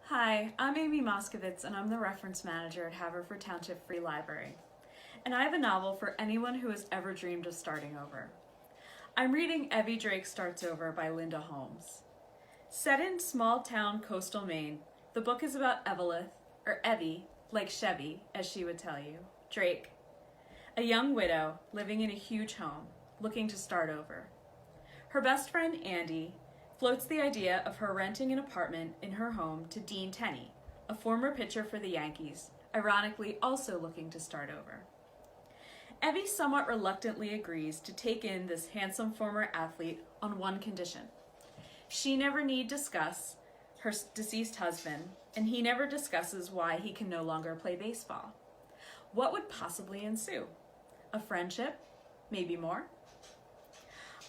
Hi, I'm Amy Moskowitz and I'm the reference manager at Haverford Township Free Library. And I have a novel for anyone who has ever dreamed of starting over. I'm reading Evie Drake Starts Over by Linda Holmes. Set in small town coastal Maine, the book is about Evelith, or Evie, like Chevy, as she would tell you, Drake, a young widow living in a huge home, looking to start over. Her best friend, Andy, floats the idea of her renting an apartment in her home to Dean Tenney, a former pitcher for the Yankees, ironically also looking to start over. Evie somewhat reluctantly agrees to take in this handsome former athlete on one condition. She never need discuss her deceased husband, and he never discusses why he can no longer play baseball. What would possibly ensue? A friendship? Maybe more?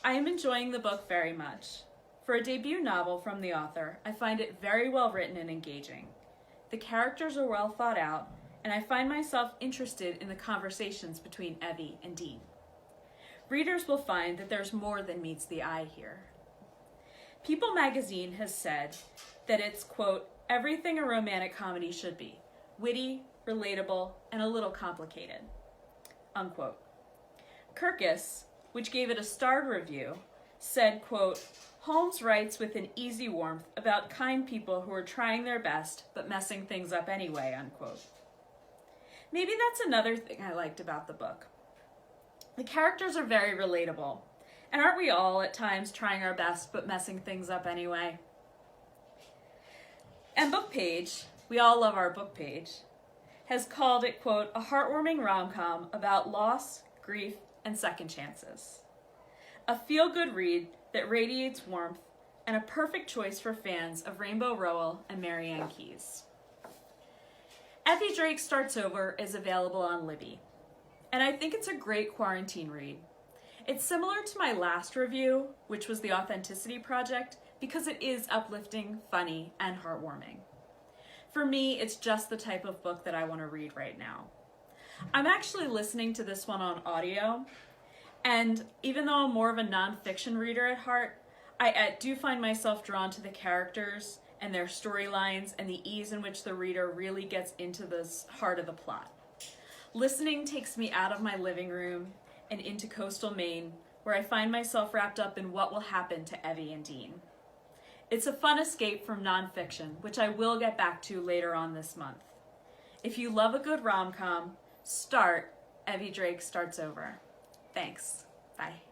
I am enjoying the book very much. For a debut novel from the author, I find it very well written and engaging. The characters are well thought out, and I find myself interested in the conversations between Evie and Dean. Readers will find that there's more than meets the eye here. People magazine has said that it's, quote, everything a romantic comedy should be, witty, relatable, and a little complicated, unquote. Kirkus, which gave it a starred review, said, quote, Holmes writes with an easy warmth about kind people who are trying their best but messing things up anyway, unquote. Maybe that's another thing I liked about the book. The characters are very relatable, and aren't we all at times trying our best but messing things up anyway? And Book Page, we all love our Book Page, has called it, quote, a heartwarming rom-com about loss, grief, and second chances. A feel-good read that radiates warmth, and a perfect choice for fans of Rainbow Rowell and Marianne Keyes. Evie Drake Starts Over is available on Libby, and I think it's a great quarantine read. It's similar to my last review, which was The Authenticity Project, because it is uplifting, funny, and heartwarming. For me, it's just the type of book that I want to read right now. I'm actually listening to this one on audio, and even though I'm more of a nonfiction reader at heart, I do find myself drawn to the characters and their storylines and the ease in which the reader really gets into the heart of the plot. Listening takes me out of my living room and into coastal Maine, where I find myself wrapped up in what will happen to Evie and Dean. It's a fun escape from nonfiction, which I will get back to later on this month. If you love a good rom-com, start Evie Drake Starts Over. Thanks. Bye.